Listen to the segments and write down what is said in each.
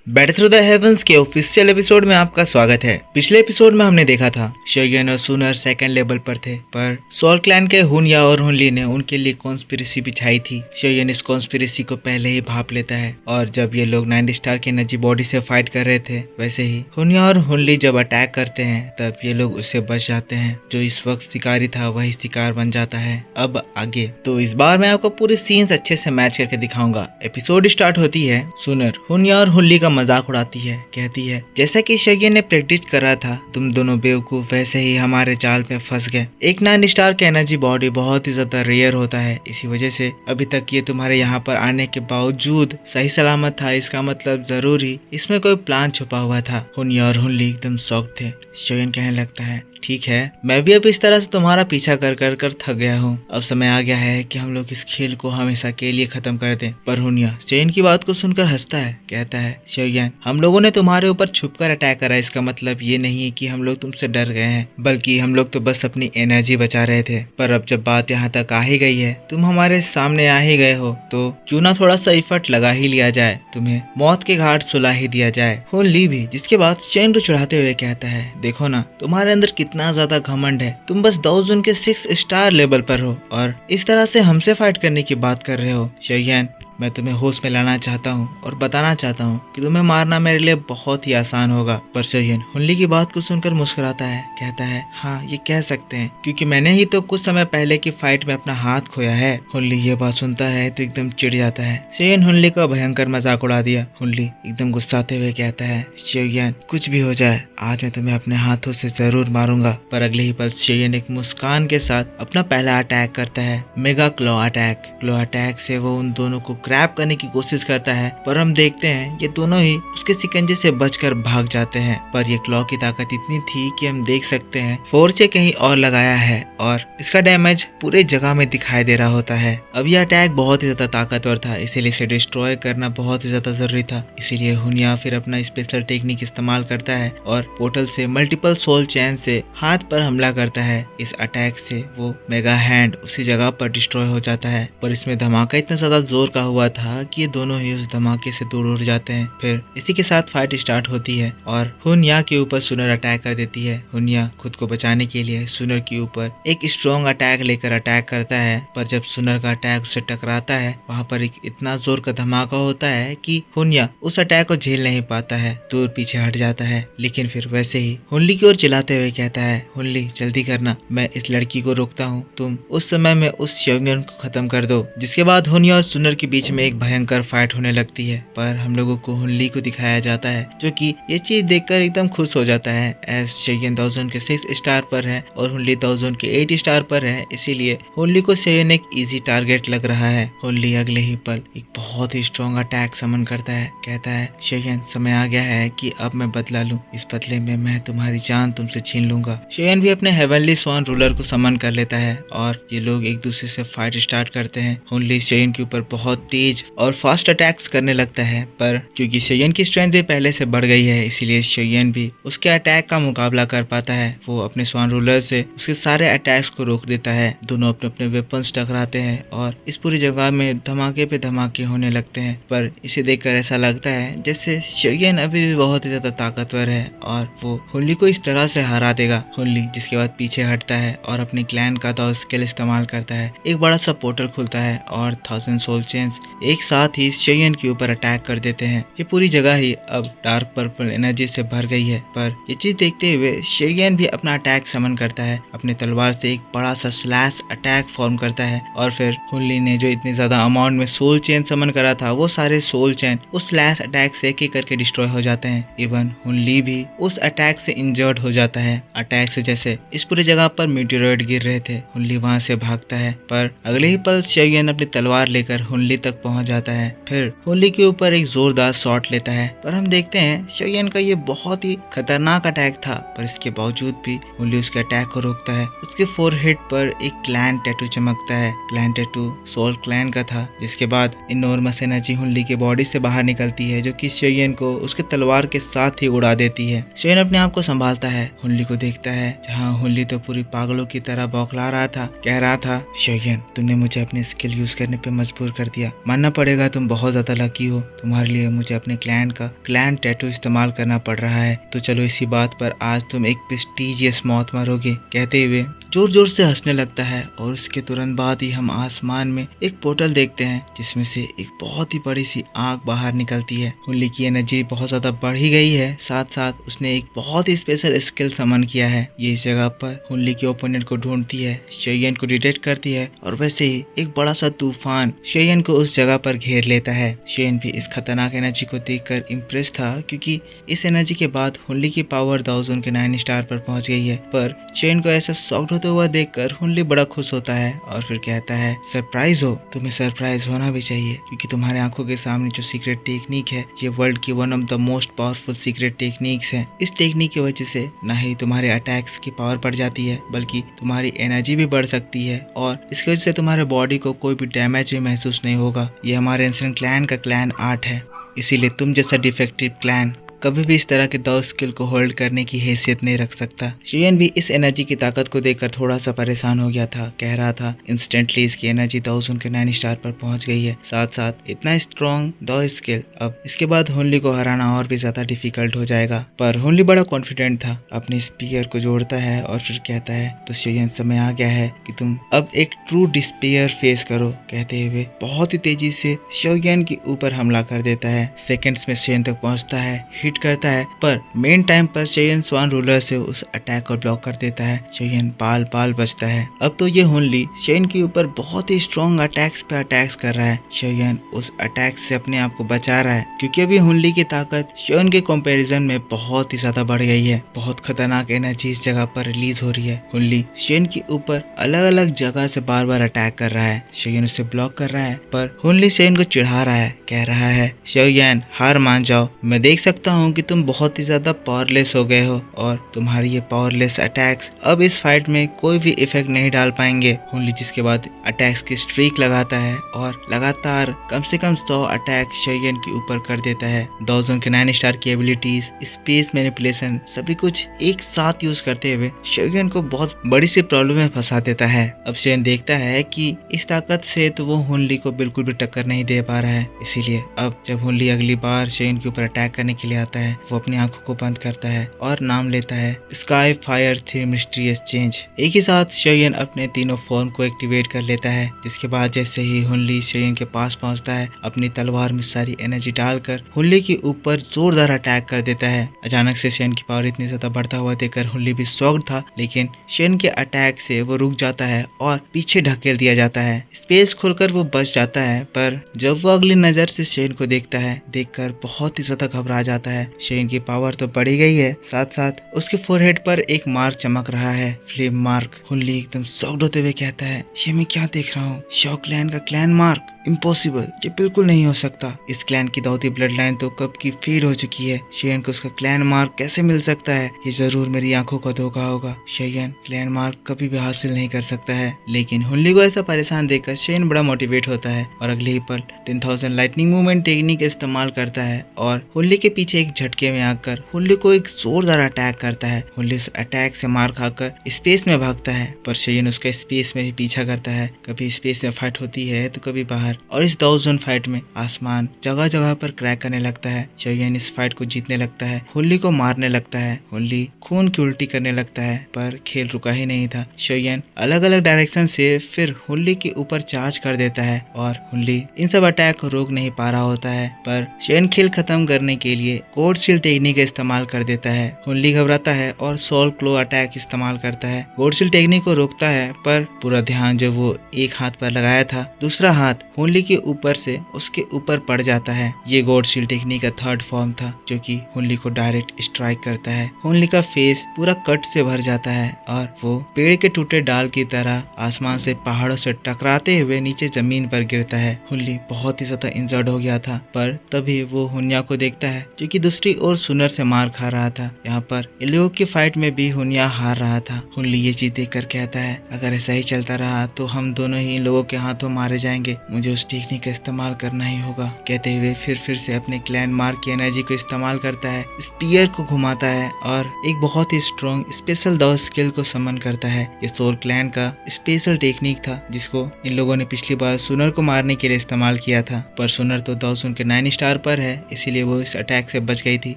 Battle through the heavens के official episode में आपका स्वागत है। पिछले एपिसोड में हमने देखा था शोगन और सुनर सेकंड लेवल पर थे, पर सोल क्लैन के हुनया और हुनली ने उनके लिए कॉन्स्पिरेसी बिछाई थी। शोगन इस कॉन्स्पिरेसी को पहले ही भाप लेता है और जब ये लोग 9 स्टार की एनर्जी बॉडी से फाइट कर रहे थे, वैसे ही हुनया और हुनली जब अटैक करते हैं तब ये लोग उससे बच जाते हैं। जो इस वक्त शिकारी था वही शिकार बन जाता है। अब आगे तो इस बार मैं आपको पूरे सीन्स अच्छे से मैच करके दिखाऊंगा। एपिसोड स्टार्ट होती है, सुनर हुनया और हुनली का मजाक उड़ाती है, कहती है जैसा कि शोगन ने प्रेडिक्ट करा था, तुम दोनों बेवकूफ वैसे ही हमारे जाल में फंस गए। एक 9 स्टार का एनर्जी बॉडी बहुत ही ज्यादा रेयर होता है, इसी वजह से अभी तक ये तुम्हारे यहाँ पर आने के बावजूद सही सलामत था। इसका मतलब जरूरी इसमें कोई प्लान छुपा हुआ था। हुनया और हुनली एकदम शॉक थे। शोगन कहने लगता है ठीक है, मैं भी अब इस तरह से तुम्हारा पीछा कर कर कर थक गया हूँ। अब समय आ गया है कि हम लोग इस खेल को हमेशा के लिए खत्म कर दें। पर हुनया शोगन की बात को सुनकर हंसता है, कहता है शोगन हम लोगों ने तुम्हारे ऊपर छुपकर अटैक करा, इसका मतलब ये नहीं है कि हम लोग तुमसे डर गए हैं, बल्कि हम लोग तो बस अपनी एनर्जी बचा रहे थे। पर अब जब बात यहाँ तक आ ही गई है, तुम हमारे सामने आ ही गए हो, तो क्यों ना थोड़ा सा इफर्ट लगा ही लिया जाए, तुम्हें मौत के घाट सुला ही दिया जाए। हुनली भी जिसके बाद शोगन को चिढ़ाते हुए कहता है देखो ना, तुम्हारे अंदर कितना ज्यादा घमंड है, तुम बस दाओजन के 6 स्टार लेवल पर हो और इस तरह से हमसे फाइट करने की बात कर रहे हो। शोगन मैं तुम्हें होश में लाना चाहता हूँ और बताना चाहता हूँ कि तुम्हें मारना मेरे लिए बहुत ही आसान होगा। पर शोगन हुनली की बात को सुनकर मुस्कुराता है, कहता है हाँ ये कह सकते हैं, क्योंकि मैंने ही तो कुछ समय पहले की फाइट में अपना हाथ खोया है। हुनली ये बात सुनता है तो एकदम चिढ़ जाता है। शोगन हुनली का भयंकर मजाक उड़ा दिया। हुनली एकदम गुस्साते हुए कहता है शोगन कुछ भी हो जाए, आज मैं तुम्हें अपने हाथों से जरूर मारूंगा। पर अगले ही पल शोगन एक मुस्कान के साथ अपना पहला अटैक करता है, mega claw attack. Claw attack से वो उन दोनों को ग्रैब करने की कोशिश करता है, पर हम देखते हैं ये दोनों ही उसके शिकंजे से बचकर भाग जाते हैं। पर ये क्लॉ की ताकत इतनी थी कि हम देख सकते हैं फोर्स से कहीं और लगाया है और इसका डैमेज पूरे जगह में दिखाई दे रहा होता है। अब यह अटैक बहुत ही ज्यादा ताकतवर था, इसीलिए इसे डिस्ट्रॉय करना बहुत ही ज्यादा जरूरी था। इसीलिए हुनया फिर अपना स्पेशल टेक्निक इस्तेमाल करता है और पोर्टल से मल्टीपल सोल चैन से हाथ पर हमला करता है। इस अटैक से वो मेगा हैंड उसी जगह पर डिस्ट्रॉय हो जाता है, पर इसमें धमाका इतना ज्यादा जोर का हुआ था कि ये दोनों ही उस धमाके से दूर उड़ जाते हैं। फिर इसी के साथ फाइट स्टार्ट होती है और हुनया के ऊपर सुनर अटैक कर देती है। हुनया खुद को बचाने के लिए सुनर के ऊपर एक स्ट्रॉन्ग अटैक लेकर अटैक करता है, पर जब सुनर का अटैक उससे टकराता है, वहाँ पर एक इतना जोर का धमाका होता है कि हुनया उस अटैक को झेल नहीं पाता है, दूर पीछे हट जाता है। लेकिन फिर वैसे ही हुनली की ओर चिल्लाते हुए कहता है हुनली जल्दी करना, मैं इस लड़की को रोकता हूँ, तुम उस समय में उस शोगन को खत्म कर दो। जिसके बाद हुनया और सुनर के बीच में एक भयंकर फाइट होने लगती है, पर हम लोगों को हुनली को दिखाया जाता है जो कि ये चीज देखकर एकदम खुश हो जाता है। एज शोगन दाओजन के 6 स्टार पर है और हुनली दाओजन के 8 स्टार पर है, इसीलिए हुनली को शोगन एक इजी टारगेट लग रहा है। हुनली अगले ही पल एक बहुत ही स्ट्रॉन्ग अटैक समन करता है, कहता है शोगन समय आ गया है कि अब मैं बदला लूं, इस बदले में मैं तुम्हारी जान तुमसे छीन लूंगा। शोगन भी अपने हेवनली स्वान रूलर को समन कर लेता है और ये लोग एक दूसरे से फाइट स्टार्ट करते हैं। हुनली शोगन के ऊपर बहुत तेज और फास्ट अटैक्स करने लगता है, पर क्योंकि शोगन की स्ट्रेंथ भी पहले से बढ़ गई है, इसीलिए शोगन भी उसके अटैक का मुकाबला कर पाता है। वो अपने स्वान रूलर से उसके सारे अटैक्स को रोक देता है। दोनों अपने अपने वेपन्स टकराते हैं और इस पूरी जगह में धमाके पे धमाके होने लगते हैं। पर इसे देखकर ऐसा लगता है जैसे शोगन अभी भी बहुत ही ज्यादा ताकतवर है और वो हुनली को इस तरह से हरा देगा। हुनली जिसके बाद पीछे हटता है और अपने क्लैन का दाव स्किल इस्तेमाल करता है। एक बड़ा सा पोर्टल खुलता है और 1000 सोल चेन्स एक साथ ही शोगन के ऊपर अटैक कर देते हैं। ये पूरी जगह ही अब डार्क पर्पल एनर्जी से भर गई है। पर ये चीज देखते हुए शोगन भी अपना अटैक समन करता है, अपने तलवार से एक बड़ा सा स्लैश अटैक फॉर्म करता है और फिर हुनली ने जो इतने ज्यादा अमाउंट में सोल चेन समन करा था, वो सारे सोल चेन उस स्लैश अटैक से एक एक करके डिस्ट्रॉय हो जाते हैं। इवन हुनली भी उस अटैक से इंजर्ड हो जाता है। अटैक से जैसे इस पूरी जगह पर मीटेरॉइड गिर रहे थे, हुनली वहां से भागता है, पर अगले ही पल शोगन अपनी तलवार लेकर हुनली तक पहुंच जाता है। फिर हुनली के ऊपर एक जोरदार शॉट लेता है, पर हम देखते हैं शोगन का ये बहुत ही खतरनाक अटैक था, पर इसके बावजूद भी हुनली उसके अटैक को रोकता है। उसके फोरहेड पर एक क्लैन टैटू चमकता है। क्लैन टैटू सोल क्लैन का था। जिसके बाद इनॉर्मस एनर्जी हुनली के बॉडी से बाहर निकलती है, जो कि शोगन को उसके तलवार के साथ ही उड़ा देती है। शोगन अपने आप को संभालता है, हुनली को देखता है, जहाँ हुनली तो पूरी पागलों की तरह बौखला रहा था, कह रहा था शोगन तुमने मुझे अपनी स्किल यूज करने पे मजबूर कर दिया, मानना पड़ेगा तुम बहुत ज्यादा लकी हो, तुम्हारे लिए मुझे अपने क्लैन टैटू इस्तेमाल करना पड़ रहा है। तो चलो इसी बात पर आज तुम एक प्रेस्टीजियस मौत मरोगे, कहते हुए जोर जोर से हंसने लगता है। और उसके तुरंत बाद ही हम आसमान में एक पोर्टल देखते हैं जिसमें से एक बहुत ही बड़ी सी आग बाहर निकलती है। हुनली की एनर्जी बहुत ज्यादा बढ़ ही गई है, साथ साथ उसने एक बहुत ही स्पेशल स्किल समन किया है। ये इस जगह पर हुनली के ओपोनेंट को ढूंढती है, शेयन को डिटेक्ट करती है और वैसे ही एक बड़ा सा तूफान शेयन को उस जगह पर घेर लेता है। शेयन भी इस खतरनाक एनर्जी को देखकर इम्प्रेस था, क्योंकि इस एनर्जी के बाद हुनली की पावर दाउजोन के 9 स्टार पर पहुंच गई है। पर शेयन को ऐसा शॉक्ड होते हुआ देखकर हुनली बड़ा खुश होता है और फिर कहता है, सरप्राइज हो, तुम्हें सरप्राइज होना भी चाहिए, क्योंकि तुम्हारे आंखों के सामने जो सीक्रेट टेक्निक है ये वर्ल्ड की one of the most powerful secret techniques है। इस टेक्निक की वजह से न ही तुम्हारे अटैक्स की पावर बढ़ जाती है, बल्कि तुम्हारी एनर्जी भी बढ़ सकती है और इसकी वजह से तुम्हारे बॉडी को कोई भी डैमेज भी महसूस नहीं होगा। ये हमारे एंशिएंट क्लैन का क्लैन आर्ट है, इसीलिए तुम जैसा डिफेक्टिव क्लैन कभी भी इस तरह के दो स्किल को होल्ड करने की हैसियत नहीं रख सकता। शेयन भी इस एनर्जी की ताकत को देखकर थोड़ा सा परेशान हो गया था, कह रहा था इंस्टेंटली इसकी एनर्जी दाउजोन के 9 स्टार पर पहुंच गई है, साथ साथ इतना स्ट्रॉन्ग दो स्किल, अब इसके बाद हुनली को हराना और भी ज्यादा डिफिकल्ट हो जाएगा। पर हुनली बड़ा कॉन्फिडेंट था, अपने स्पीयर को जोड़ता है और फिर कहता है, तो शेयन समय आ गया है कि तुम अब एक ट्रू डिस्पेयर फेस करो, कहते हुए बहुत ही तेजी से शेयन के ऊपर हमला कर देता है। सेकंड्स में शेयन तक पहुंचता है, हिट करता है, पर मेन टाइम पर शेयन स्वान रूलर से उस अटैक को ब्लॉक कर देता है। शेयन पाल बचता है। अब तो ये हुनली शेयन के ऊपर बहुत ही स्ट्रॉन्ग अटैक्स पे अटैक्स कर रहा है। शेयन उस अटैक से अपने आप को बचा रहा है, क्योंकि अभी हुनली की ताकत शेयन के कंपैरिजन में बहुत ही ज्यादा बढ़ गई है। बहुत खतरनाक एनर्जी इस जगह पर रिलीज हो रही है। हुनली शेयन के ऊपर अलग अलग जगह से बार बार अटैक कर रहा है। शेयन उसे ब्लॉक कर रहा है, पर हुनली शेयन को चिढ़ा रहा है, कह रहा है, शेयन हार मान जाओ, मैं देख सकता हूँ कि तुम बहुत ही ज्यादा पावरलेस हो गए हो और तुम्हारी ये पावरलेस अटैक्स अब इस फाइट में कोई भी इफेक्ट नहीं डाल पाएंगे। हुनली जिसके बाद अटैक्स की स्ट्रीक लगाता है और लगातार कम से कम 100 अटैक शेयन के ऊपर कर देता है। दाउजोन के 9 स्टार की एबिलिटीज, स्पेस मैनिपुलेशन, सभी कुछ एक साथ यूज करते हुए शेयन को बहुत बड़ी सी प्रॉब्लम में फंसा देता है। अब शेयन देखता है कि इस ताकत से तो वो हुनली को बिल्कुल भी टक्कर नहीं दे पा रहा है, इसीलिए अब जब हुनली अगली बार शेयन के ऊपर अटैक करने के लिए आता है, वो अपनी आंखों को बंद करता है और नाम लेता है sky fire three mysterious change. एक ही साथ शेयन अपने तीनों फॉर्म को एक्टिवेट कर लेता है, जिसके बाद जैसे ही हुनली शेयन के पास पहुंचता है, अपनी तलवार में सारी एनर्जी डालकर हुनली के ऊपर जोरदार अटैक कर देता है। अचानक से शेयन की पावर इतनी ज्यादा बढ़ता हुआ देखकर हुनली भी शॉक्ड था, लेकिन शेयन के अटैक से वो रुक जाता है और पीछे ढकेल दिया जाता है। स्पेस खोलकर वो बच जाता है, पर जब वो अगली नजर से शेयन को देखता है, देखकर बहुत ही ज्यादा घबरा जाता है। शेयन की पावर तो बढ़ी गई है, साथ साथ उसके फोरहेड पर एक मार्क चमक रहा है, फ्लेम मार्क। हुनली एकदम शॉक्ड होते हुए कहता है, ये मैं क्या देख रहा हूँ, शॉ क्लैन का क्लैन मार्क, इम्पॉसिबल, ये बिल्कुल नहीं हो सकता। इस क्लैन की दाऊदी ब्लड लाइन तो कब की फेल हो चुकी है, शेयन को उसका क्लैन मार्क कैसे मिल सकता है, ये जरूर मेरी आंखों का धोखा होगा। शेयन क्लैन मार्क कभी भी हासिल नहीं कर सकता है। लेकिन हुनली को ऐसा परेशान देखकर शेयन बड़ा मोटिवेट होता है और अगले ही पल 10,000 लाइटनिंग मूवमेंट टेक्निक इस्तेमाल करता है और हुनली के पीछे एक झटके में आकर हुनली को एक जोरदार अटैक करता है। हुनली उस अटैक से मार खाकर स्पेस में भागता है, पर शेयन उसका स्पेस में भी पीछा करता है। कभी स्पेस में फाइट होती है तो कभी बाहर, और इस दाउजोन फाइट में आसमान जगह जगह पर क्रैक करने लगता है। शेयन इस फाइट को जीतने लगता है, हुनली को मारने लगता है, हुनली खून की उल्टी करने लगता है, पर खेल रुका ही नहीं था। शेयन अलग अलग डायरेक्शन से फिर हुनली के ऊपर चार्ज कर देता है और हुनली इन सब अटैक को रोक नहीं पा रहा होता है, पर शेयन खेल खत्म करने के लिए कोड शील्ड टेक्निक का इस्तेमाल कर देता है। हुनली घबराता है और सोल क्लो अटैक इस्तेमाल करता है। कोड शील्ड टेक्निक को रोकता है, पर पूरा ध्यान जो वो एक हाथ पर लगाया था, दूसरा हाथ हुनली के ऊपर से उसके ऊपर पड़ जाता है। ये गॉड शील्ड टेक्निक का थर्ड फॉर्म था, जो कि हुनली को डायरेक्ट स्ट्राइक करता है। हुनली का फेस पूरा कट से भर जाता है और वो पेड़ के टूटे डाल की तरह आसमान से पहाड़ों से टकराते हुए नीचे जमीन पर गिरता है। हुनली बहुत ही ज्यादा इंजर्ड हो गया था, पर तभी वो हुन्या को देखता है, जो कि दूसरी ओर सुनर से मार खा रहा था। यहाँ पर इन लोगों की फाइट में भी हुनिया हार रहा था। हुनली ये चीज देख कर कहता है अगर ऐसा ही चलता रहा तो हम दोनों ही इन लोगों के हाथों मारे जाएंगे, मुझे उस टेक्निक का इस्तेमाल करना ही होगा। कहते हुए फिर से अपने क्लैन मार्क की एनर्जी को इस्तेमाल करता है, स्पीयर को घुमाता है और एक बहुत ही स्ट्रॉन्ग स्पेशल दाव स्किल को समन करता है। ये सोल क्लैन का स्पेशल टेक्निक था जिसको इन लोगों ने पिछली बार सुनर को मारने के लिए इस्तेमाल किया था, पर सुनर तो दाव सुन के 9 स्टार पर है, इसीलिए वो इस अटैक से बच गई थी।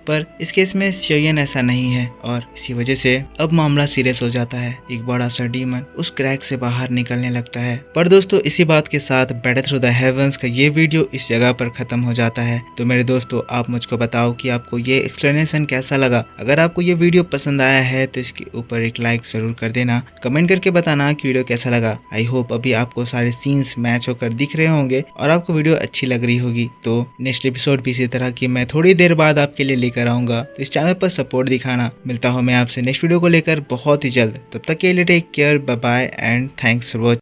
पर इस केस में शोयन ऐसा नहीं है और इसी वजह से अब मामला सीरियस हो जाता है। एक बड़ा सा डीमन उस क्रैक से बाहर निकलने लगता है। पर दोस्तों इसी बात के साथ बैटल थ्रू द हेवंस का ये वीडियो इस जगह पर खत्म हो जाता है। तो मेरे दोस्तों आप मुझको बताओ कि आपको ये एक्सप्लेनेशन कैसा लगा। अगर आपको ये वीडियो पसंद आया है तो इसके ऊपर एक लाइक जरूर कर देना, कमेंट करके बताना कि वीडियो कैसा लगा। आई होप अभी आपको सारे सीन्स मैच होकर दिख रहे होंगे और आपको वीडियो अच्छी लग रही होगी। तो नेक्स्ट एपिसोड भी इसी तरह की मैं थोड़ी देर बाद आपके लिए लेकर आऊंगा, तो इस चैनल पर सपोर्ट दिखाना। मिलता हूँ मैं आपसे नेक्स्ट वीडियो को लेकर बहुत ही जल्द, तब तक के लिए take care, bye bye and thanks for watching.